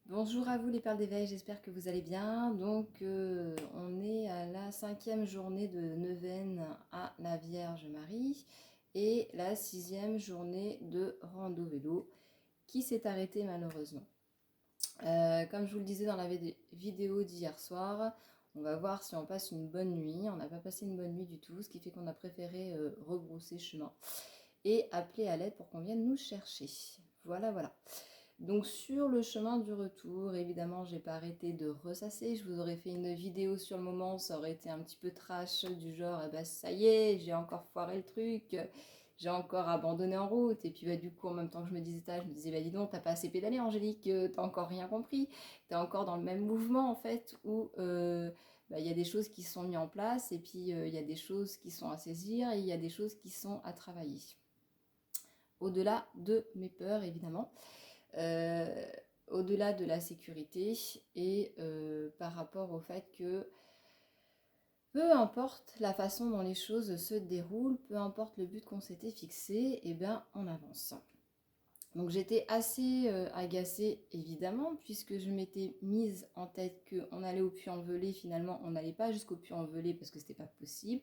Bonjour à vous les perles d'éveil, j'espère que vous allez bien. On est à la 5e journée de neuvaine à la Vierge Marie et la 6e journée de rando vélo qui s'est arrêtée malheureusement. Comme je vous le disais dans la vidéo d'hier soir, on va voir si on passe une bonne nuit. On n'a pas passé une bonne nuit du tout, ce qui fait qu'on a préféré rebrousser chemin et appeler à l'aide pour qu'on vienne nous chercher. Voilà, voilà. Donc sur le chemin du retour, évidemment, j'ai pas arrêté de ressasser. Je vous aurais fait une vidéo sur le moment, ça aurait été un petit peu trash du genre, eh ben, ça y est, j'ai encore foiré le truc, j'ai encore abandonné en route. Et puis du coup, en même temps que je me disais ça, je me disais, bah dis donc, t'as pas assez pédalé, Angélique, t'as encore rien compris, t'es encore dans le même mouvement en fait où il y a des choses qui sont mises en place et puis il y a des choses qui sont à saisir et il y a des choses qui sont à travailler. Au-delà de mes peurs, évidemment. Euh, Au-delà de la sécurité et par rapport au fait que peu importe la façon dont les choses se déroulent, peu importe le but qu'on s'était fixé, et bien on avance. Donc j'étais assez agacée évidemment puisque je m'étais mise en tête qu'on allait au Puy-en-Velay, finalement on n'allait pas jusqu'au Puy-en-Velay parce que c'était pas possible.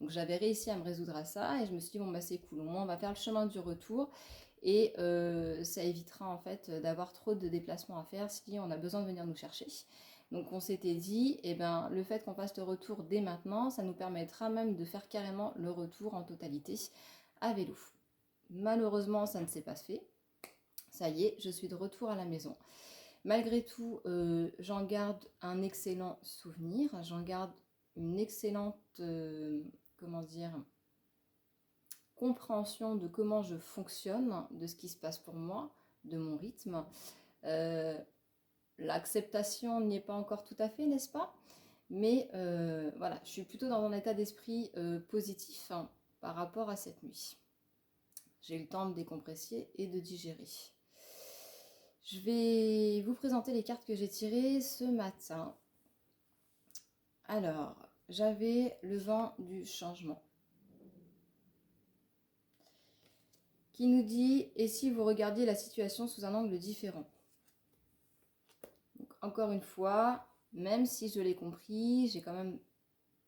Donc j'avais réussi à me résoudre à ça et je me suis dit bon bah c'est cool, au moins on va faire le chemin du retour et ça évitera en fait d'avoir trop de déplacements à faire si on a besoin de venir nous chercher. Donc on s'était dit, eh ben, le fait qu'on fasse le retour dès maintenant, ça nous permettra même de faire carrément le retour en totalité à vélo. Malheureusement, ça ne s'est pas fait. Ça y est, je suis de retour à la maison. Malgré tout, j'en garde un excellent souvenir. J'en garde une excellente, comment dire, compréhension de comment je fonctionne, de ce qui se passe pour moi, de mon rythme. Euh, L'acceptation n'y est pas encore tout à fait, n'est-ce pas? Mais voilà, je suis plutôt dans un état d'esprit positif hein, par rapport à cette nuit. J'ai eu le temps de décompresser et de digérer. Je vais vous présenter les cartes que j'ai tirées ce matin. Alors, j'avais le vent du changement qui nous dit « Et si vous regardiez la situation sous un angle différent ?» Donc, encore une fois, même si je l'ai compris, j'ai quand même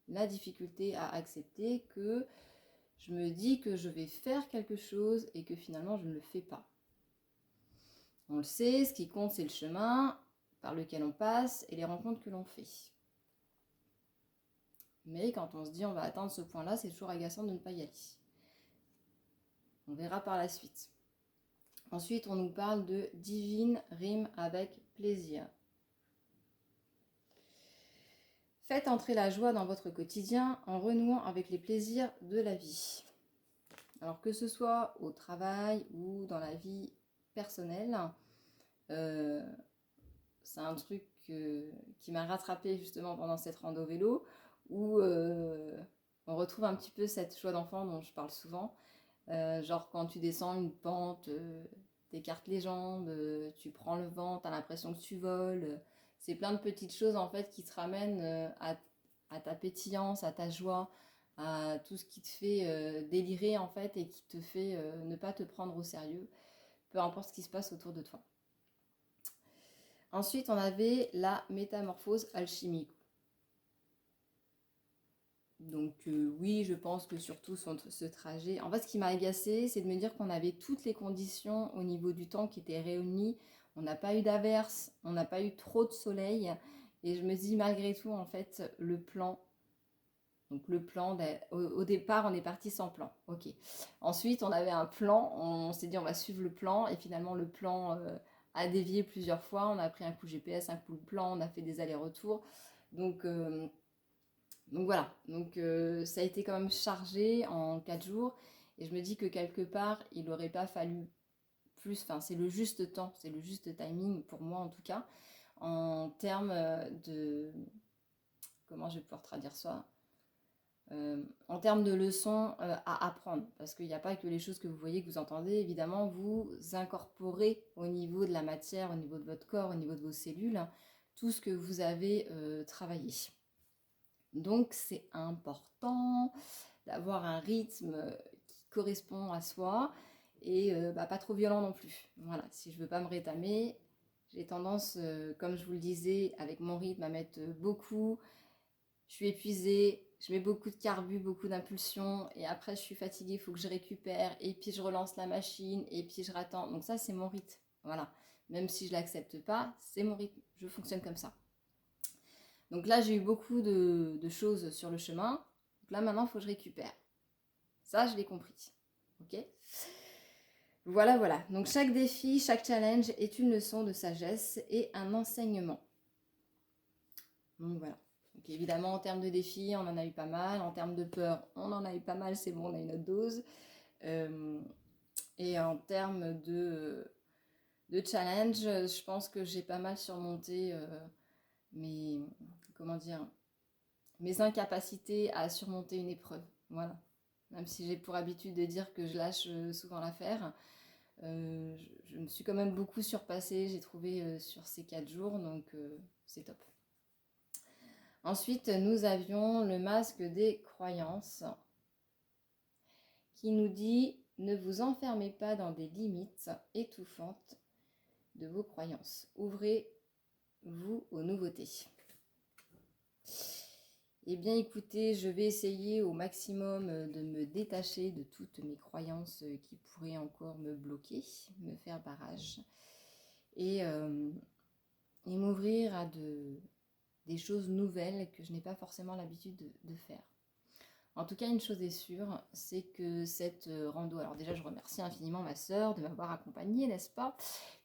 la difficulté à accepter que je me dis que je vais faire quelque chose et que finalement je ne le fais pas. On le sait, ce qui compte c'est le chemin par lequel on passe et les rencontres que l'on fait. Mais quand on se dit on va atteindre ce point-là, c'est toujours agaçant de ne pas y aller. On verra par la suite. Ensuite, on nous parle de divine rime avec plaisir. Faites entrer la joie dans votre quotidien en renouant avec les plaisirs de la vie. Alors que ce soit au travail ou dans la vie personnelle, c'est un truc qui m'a rattrapée justement pendant cette rando vélo où on retrouve un petit peu cette joie d'enfant dont je parle souvent. Genre quand tu descends une pente, t'écartes les jambes, tu prends le vent, t'as l'impression que tu voles. C'est plein de petites choses en fait qui te ramènent à ta pétillance, à ta joie, à tout ce qui te fait délirer en fait et qui te fait ne pas te prendre au sérieux, peu importe ce qui se passe autour de toi. Ensuite, on avait la métamorphose alchimique. Donc oui, je pense que surtout ce trajet... En fait, ce qui m'a agacée, c'est de me dire qu'on avait toutes les conditions au niveau du temps qui étaient réunies. On n'a pas eu d'averse, on n'a pas eu trop de soleil. Et je me dis malgré tout, en fait, le plan... Donc le plan, au départ, on est parti sans plan. Ok. Ensuite, on avait un plan, on s'est dit on va suivre le plan. Et finalement, le plan a dévié plusieurs fois. On a pris un coup GPS, un coup de plan, on a fait des allers-retours. Donc voilà, ça a été quand même chargé en 4 jours et je me dis que quelque part il n'aurait pas fallu plus, enfin c'est le juste temps, c'est le juste timing pour moi en tout cas, en termes de, comment je vais pouvoir traduire ça, en termes de leçons à apprendre, parce qu'il n'y a pas que les choses que vous voyez, que vous entendez, évidemment vous incorporez au niveau de la matière, au niveau de votre corps, au niveau de vos cellules, tout ce que vous avez travaillé. Donc c'est important d'avoir un rythme qui correspond à soi et pas trop violent non plus. Voilà, si je veux pas me rétamer, J'ai tendance, comme je vous le disais, avec mon rythme à mettre beaucoup. Je suis épuisée, je mets beaucoup de carbu, beaucoup d'impulsion, et après je suis fatiguée, il faut que je récupère, et puis je relance la machine, et puis je rattends. Donc ça, c'est mon rythme. Voilà. Même si je ne l'accepte pas, c'est mon rythme. Je fonctionne comme ça. Donc là, j'ai eu beaucoup de choses sur le chemin. Donc là, maintenant, il faut que je récupère. Ça, je l'ai compris. Ok ? Voilà, voilà. Donc chaque défi, chaque challenge est une leçon de sagesse et un enseignement. Donc voilà. Donc évidemment, en termes de défis, on en a eu pas mal. En termes de peur, on en a eu pas mal. C'est bon, on a eu notre dose. Et en termes de challenge, je pense que j'ai pas mal surmonté mes, comment dire, mes incapacités à surmonter une épreuve. Voilà. Même si j'ai pour habitude de dire que je lâche souvent l'affaire, je me suis quand même beaucoup surpassée, j'ai trouvé sur ces 4 jours, donc c'est top. Ensuite, nous avions le masque des croyances qui nous dit « Ne vous enfermez pas dans des limites étouffantes de vos croyances. Ouvrez-vous aux nouveautés. » Eh bien écoutez, je vais essayer au maximum de me détacher de toutes mes croyances qui pourraient encore me bloquer, me faire barrage, et m'ouvrir à des choses nouvelles que je n'ai pas forcément l'habitude de faire. En tout cas, une chose est sûre, c'est que cette rando, alors déjà je remercie infiniment ma sœur de m'avoir accompagnée, n'est-ce pas?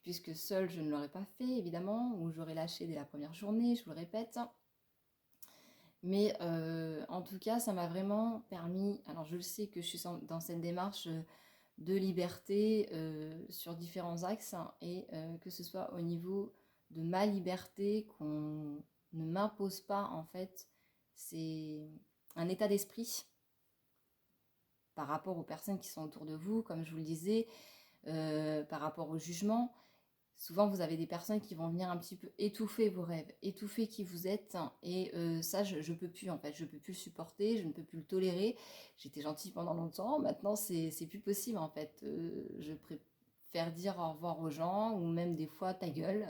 Puisque seule je ne l'aurais pas fait évidemment, ou j'aurais lâché dès la première journée, je vous le répète. Mais en tout cas, ça m'a vraiment permis, alors je le sais que je suis dans cette démarche de liberté sur différents axes, hein, et que ce soit au niveau de ma liberté, qu'on ne m'impose pas en fait, c'est un état d'esprit par rapport aux personnes qui sont autour de vous, comme je vous le disais, par rapport au jugement. Souvent, vous avez des personnes qui vont venir un petit peu étouffer vos rêves, étouffer qui vous êtes. Et ça, je ne peux plus, en fait. Je ne peux plus le supporter, je ne peux plus le tolérer. J'étais gentille pendant longtemps. Maintenant, c'est plus possible, en fait. Je préfère dire au revoir aux gens, ou même des fois, ta gueule,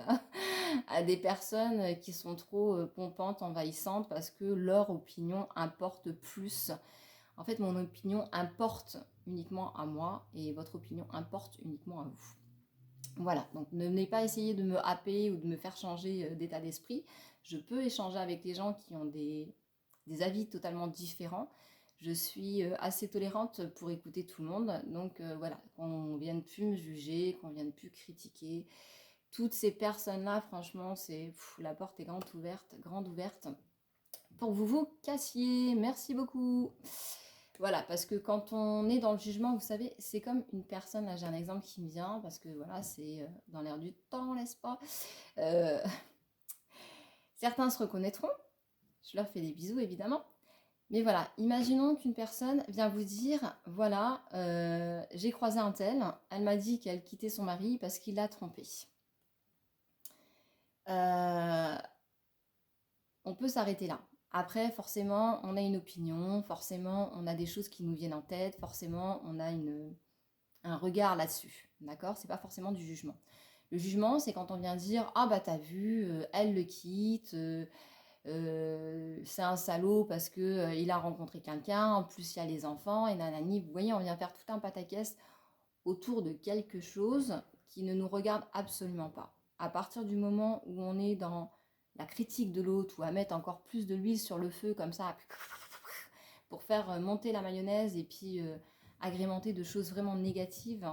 à des personnes qui sont trop pompantes, envahissantes, parce que leur opinion importe plus. En fait, mon opinion importe uniquement à moi, et votre opinion importe uniquement à vous. Voilà, donc ne venez pas essayer de me happer ou de me faire changer d'état d'esprit. Je peux échanger avec des gens qui ont des avis totalement différents. Je suis assez tolérante pour écouter tout le monde. Donc voilà, qu'on ne vienne plus me juger, qu'on ne vienne plus critiquer. Toutes ces personnes-là, franchement, la porte est grande ouverte. Pour que vous vous cassiez. Merci beaucoup. Voilà, parce que quand on est dans le jugement, vous savez, c'est comme une personne, là j'ai un exemple qui me vient, parce que voilà, c'est dans l'air du temps, n'est-ce pas? Certains se reconnaîtront, je leur fais des bisous évidemment, mais voilà, imaginons qu'une personne vient vous dire, voilà, j'ai croisé un tel, elle m'a dit qu'elle quittait son mari parce qu'il l'a trompée. On peut s'arrêter là. Après, forcément, on a une opinion, forcément, on a des choses qui nous viennent en tête, forcément, on a un regard là-dessus, d'accord? C'est pas forcément du jugement. Le jugement, c'est quand on vient dire, ah bah t'as vu, elle le quitte, c'est un salaud parce que il a rencontré quelqu'un, en plus il y a les enfants, et nanani. Vous voyez, on vient faire tout un pataquès autour de quelque chose qui ne nous regarde absolument pas. À partir du moment où on est dans la critique de l'autre, ou à mettre encore plus de l'huile sur le feu comme ça, pour faire monter la mayonnaise et puis agrémenter de choses vraiment négatives,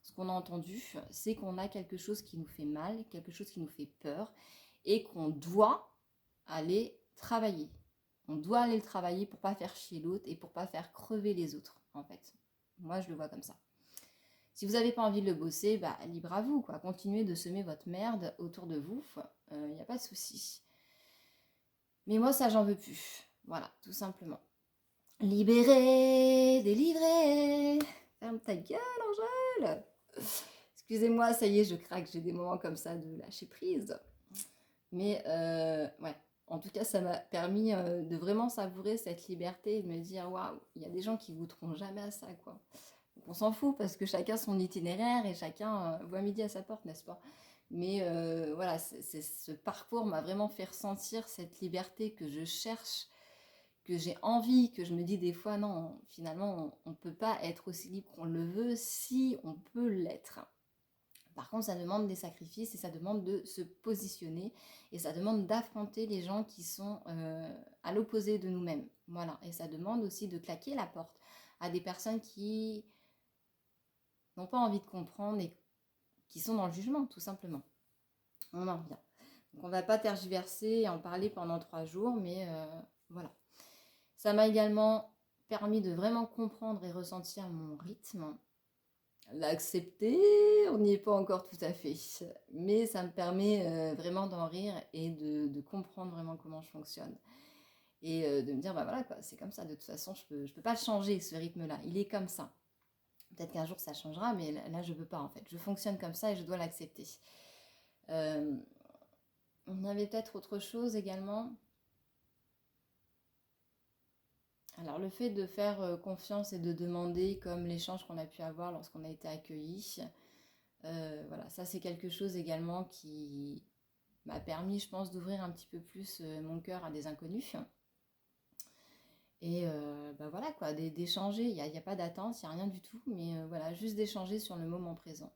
ce qu'on a entendu, c'est qu'on a quelque chose qui nous fait mal, quelque chose qui nous fait peur, et qu'on doit aller travailler. On doit aller le travailler pour pas faire chier l'autre et pour pas faire crever les autres, en fait. Moi, je le vois comme ça. Si vous n'avez pas envie de le bosser, bah, libre à vous, quoi. Continuez de semer votre merde autour de vous, il n'y a pas de souci. Mais moi, ça, j'en veux plus. Voilà, tout simplement. Libéré, délivré. Ferme ta gueule, Angèle. Excusez-moi, ça y est, je craque. J'ai des moments comme ça de lâcher prise. Mais ouais, en tout cas, ça m'a permis de vraiment savourer cette liberté et de me dire, waouh, il y a des gens qui ne goûteront jamais à ça, quoi. On s'en fout parce que chacun son itinéraire et chacun voit midi à sa porte, n'est-ce pas? Mais voilà, ce parcours m'a vraiment fait ressentir cette liberté que je cherche, que j'ai envie, que je me dis des fois, non, finalement, on ne peut pas être aussi libre qu'on le veut si on peut l'être. Par contre, ça demande des sacrifices et ça demande de se positionner et ça demande d'affronter les gens qui sont à l'opposé de nous-mêmes. Voilà, et ça demande aussi de claquer la porte à des personnes qui n'ont pas envie de comprendre et qui sont dans le jugement, tout simplement. On en revient. Donc on ne va pas tergiverser et en parler pendant 3 jours, mais voilà. Ça m'a également permis de vraiment comprendre et ressentir mon rythme. L'accepter, on n'y est pas encore tout à fait. Mais ça me permet vraiment d'en rire et de comprendre vraiment comment je fonctionne. Et de me dire, bah voilà, quoi, c'est comme ça. De toute façon, je peux pas le changer, ce rythme-là. Il est comme ça. Peut-être qu'un jour ça changera, mais là je peux pas en fait. Je fonctionne comme ça et je dois l'accepter. Euh, on avait peut-être autre chose également. Alors le fait de faire confiance et de demander comme l'échange qu'on a pu avoir lorsqu'on a été accueilli, voilà, ça c'est quelque chose également qui m'a permis, je pense, d'ouvrir un petit peu plus mon cœur à des inconnus. Et bah voilà quoi, d'échanger, il n'y a pas d'attente, il n'y a rien du tout, mais voilà, juste d'échanger sur le moment présent.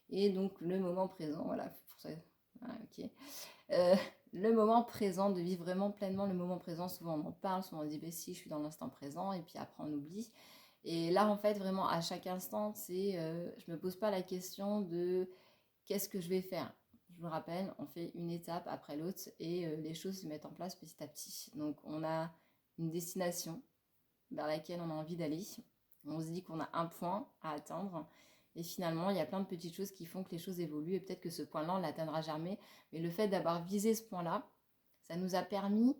Et donc le moment présent, voilà, pour ça, ah, ok. Euh, le moment présent, de vivre vraiment pleinement le moment présent. Souvent on en parle, souvent on dit bah si je suis dans l'instant présent et puis après on oublie. Et là en fait vraiment à chaque instant, je me pose pas la question de qu'est-ce que je vais faire. Je me rappelle, on fait une étape après l'autre et les choses se mettent en place petit à petit. Donc on a une destination vers laquelle on a envie d'aller. On se dit qu'on a un point à atteindre. Et finalement, il y a plein de petites choses qui font que les choses évoluent. Et peut-être que ce point-là, on ne l'atteindra jamais. Mais le fait d'avoir visé ce point-là, ça nous a permis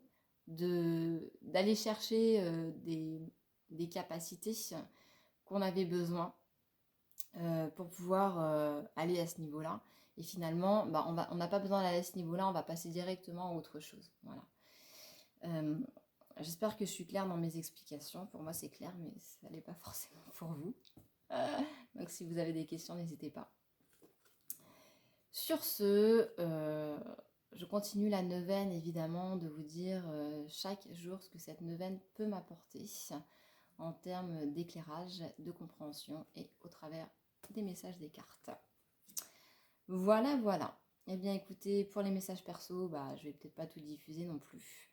d'aller chercher des capacités qu'on avait besoin pour pouvoir aller à ce niveau-là. Et finalement, bah, on n'a pas besoin d'aller à ce niveau-là, on va passer directement à autre chose. Voilà. Euh, J'espère que je suis claire dans mes explications. Pour moi, c'est clair, mais ça n'est pas forcément pour vous. Donc, si vous avez des questions, n'hésitez pas. Sur ce, je continue la neuvaine, évidemment, de vous dire chaque jour ce que cette neuvaine peut m'apporter en termes d'éclairage, de compréhension et au travers des messages des cartes. Voilà, voilà. Eh bien, écoutez, pour les messages perso, bah, je vais peut-être pas tout diffuser non plus.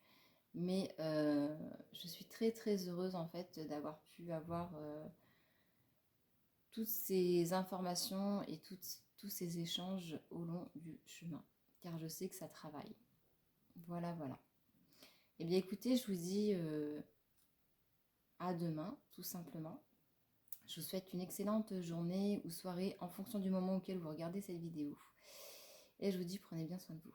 Mais je suis très très heureuse en fait d'avoir pu avoir toutes ces informations et tous ces échanges au long du chemin. Car je sais que ça travaille. Voilà, voilà. Eh bien écoutez, je vous dis à demain, tout simplement. Je vous souhaite une excellente journée ou soirée en fonction du moment auquel vous regardez cette vidéo. Et je vous dis, prenez bien soin de vous.